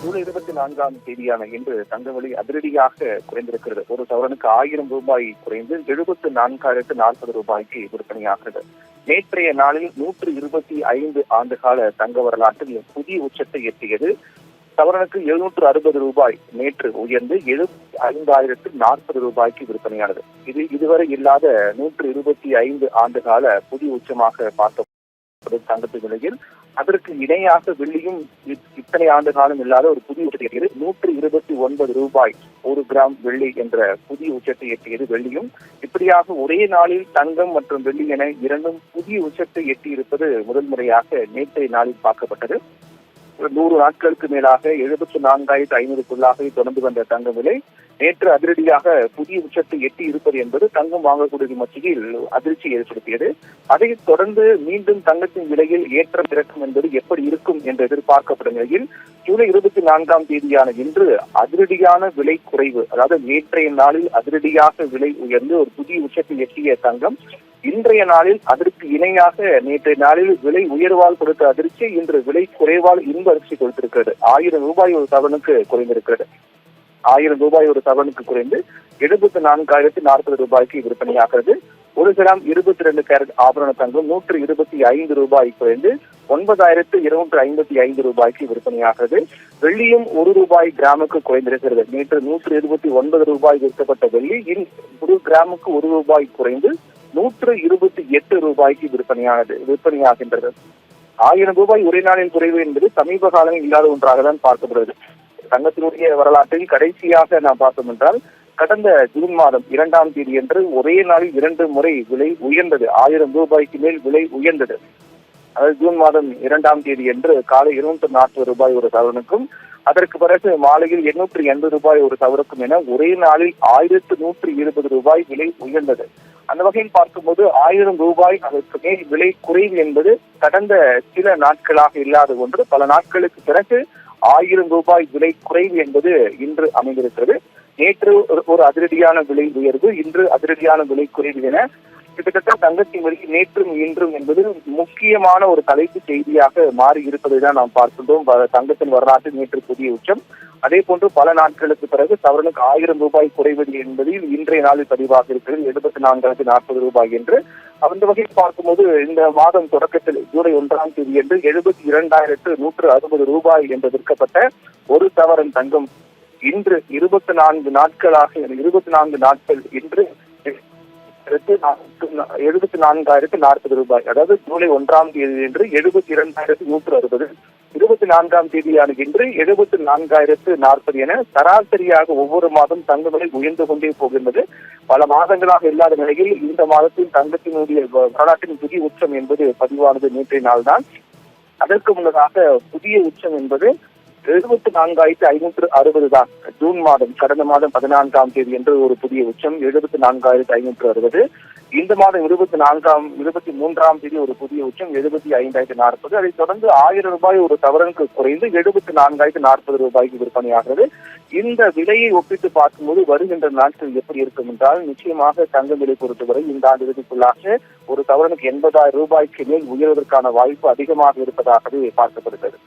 ஜூலை 24ஆம் தேதியான இன்று தங்க விலை அதிரடியாக குறைந்திருக்கிறது. ஒரு சவரனுக்கு 1000 ரூபாய் குறைந்து 74,040 ரூபாய்க்கு விற்பனையாகிறது. நேற்றைய நாளில் 125 ஆண்டுகால தங்க வரலாற்றில் புதிய உச்சத்தை எட்டியது. சவரனுக்கு 760 ரூபாய் நேற்று உயர்ந்து 75,040 ரூபாய்க்கு விற்பனையானது. இது இதுவரை இல்லாத 125 ஆண்டுகால புதிய உச்சமாக பார்க்கப்படும் தங்கத்தின் விலையில். அதற்கு இணையாக வெள்ளியும் இத்தனை ஆண்டு காலம் இல்லாத ஒரு புதிய உச்சத்தை எட்டியது. 129 ரூபாய் 1 கிராம் வெள்ளி என்ற புதிய உச்சத்தை எட்டியது வெள்ளியும். இப்படியாக ஒரே நாளில் தங்கம் மற்றும் வெள்ளி என இரண்டும் புதிய உச்சத்தை எட்டியிருப்பது முதல் முறையாக நேற்றைய நாளில் பார்க்கப்பட்டது. 100 நாட்களுக்கு மேலாக 74,500க்குள்ளாக தொடர்ந்து வந்த தங்க விலை நேற்று அதிரடியாக புதிய உச்சத்தை எட்டி இருப்பது என்பது தங்கம் வாங்கக்கூடிய மத்தியில் அதிர்ச்சி ஏற்படுத்தியது. அதைத் தொடர்ந்து மீண்டும் தங்கத்தின் விலையில் ஏற்றம் இறக்கம் என்பது எப்படி இருக்கும் என்று எதிர்பார்க்கப்படும் நிலையில் ஜூலை 24ஆம் தேதியான இன்று அதிரடியான விலை குறைவு, அதாவது நேற்றைய நாளில் அதிரடியாக விலை உயர்ந்து ஒரு புதிய உச்சத்தை எட்டிய தங்கம் இன்றைய நாளில் அதற்கு இணையாக நேற்றைய நாளில் விலை உயர்வால் கொடுத்த அதிர்ச்சி இன்று விலை குறைவால் இன்ப அதிர்ச்சி கொடுத்திருக்கிறது. 1000 ரூபாய் ஒரு சவரனுக்கு குறைந்திருக்கிறது. 1000 ரூபாய் ஒரு சவரனுக்கு குறைந்து 74,040 ரூபாய்க்கு விற்பனையாகிறது. 1 கிராம் 22 கேரட் ஆபரண தங்கம் 125 ரூபாய் குறைந்து 9,255 ரூபாய்க்கு விற்பனையாகிறது. வெள்ளியும் 1 ரூபாய் கிராமுக்கு குறைந்திருக்கிறது. நேற்று 129 ரூபாய் விற்கப்பட்ட வெள்ளி 1 கிராமுக்கு 1 ரூபாய் குறைந்து 128 ரூபாய்க்கு விற்பனையாகின்றது. 1000 ரூபாய் ஒரே நாளில் குறைவு என்பது சமீப காலங்களில் இல்லாத ஒன்றாக தான் பார்க்கப்படுகிறது. தங்கத்தினுடைய வரலாற்றில் கடைசியாக நாம் பார்த்தோம் என்றால் கடந்த ஜூன் மாதம் 2ஆம் தேதி என்று ஒரே நாளில் 2 முறை விலை உயர்ந்தது. 1000 ரூபாய்க்கு மேல் விலை உயர்ந்தது. அதாவது ஜூன் மாதம் 2ஆம் தேதி என்று காலை 240 ரூபாய் ஒரு சவரனுக்கும், அதற்கு பிறகு மாலையில் 880 ரூபாய் ஒரு சவரனுக்கும் என ஒரே நாளில் 1120 ரூபாய் விலை உயர்ந்தது. அந்த வகையில் பார்க்கும்போது 1000 ரூபாய் அதற்கு மேல் விலை குறைவு என்பது கடந்த சில நாட்களாக இல்லாத ஒன்று. பல நாட்களுக்கு பிறகு 1000 ரூபாய் விலை குறைவு என்பது இன்று அமைந்திருக்கிறது. நேற்று ஒரு அதிரடியான விலை உயர்வு, இன்று அதிரடியான விலை குறைவு என கிட்டத்தட்ட தங்கத்தின் விலை நேற்றும் இன்றும் என்பது முக்கியமான ஒரு தலைப்பு செய்தியாக மாறி இருப்பதை தான் நாம் பார்க்கின்றோம். தங்கத்தின் வரலாற்றில் நேற்று புதிய உச்சம். அதே போன்று பல நாட்களுக்கு பிறகு சவரனுக்கு 1000 ரூபாய் குறைவது என்பதில் இன்றைய நாளில் பதிவாக இருக்கிறது 74,040 ரூபாய் என்று. அந்த வகையில் பார்க்கும்போது இந்த மாதம் தொடக்கத்தில் ஜூலை 1ஆம் தேதி என்று 72,160 ரூபாய் என்று விற்கப்பட்ட ஒரு சவரன் தங்கம் இன்று 24 நாட்கள் இன்று 74,040 ரூபாய், அதாவது ஜூலை 1ஆம் தேதி என்று 72,160, 24ஆம் தேதியான இன்று 74,040 என சராசரியாக ஒவ்வொரு மாதம் தங்க விலை உயர்ந்து கொண்டே போகின்றது. பல மாதங்களாக இல்லாத நிலையில் இந்த மாதத்தில் தங்கத்தினுடைய வரலாற்றின் புதிய உச்சம் என்பது பதிவானது நேற்றைய நாள் தான். அதற்கு முன்னதாக புதிய உச்சம் என்பது 74,560 தான். ஜூன் மாதம் கடந்த மாதம் 14ஆம் தேதி என்று ஒரு புதிய உச்சம் 74,560. இந்த மாதம் 23ஆம் தேதி ஒரு புதிய உச்சம் 75,040. அதைத் தொடர்ந்து 1000 ரூபாய் ஒரு சவரனுக்கு குறைந்து 74,040 ரூபாய்க்கு விற்பனையாகிறது. இந்த விலையை ஒப்பிட்டு பார்க்கும்போது வருகின்ற நாட்கள் எப்படி இருக்கும் என்றால் நிச்சயமாக தங்க விலை பொறுத்தவரை இந்த ஆண்டு இறுதிக்குள்ளாக ஒரு சவரனுக்கு 80,000 ரூபாய்க்கு மேல் உயர்வதற்கான வாய்ப்பு அதிகமாக இருப்பதாகவே பார்க்கப்படுகிறது.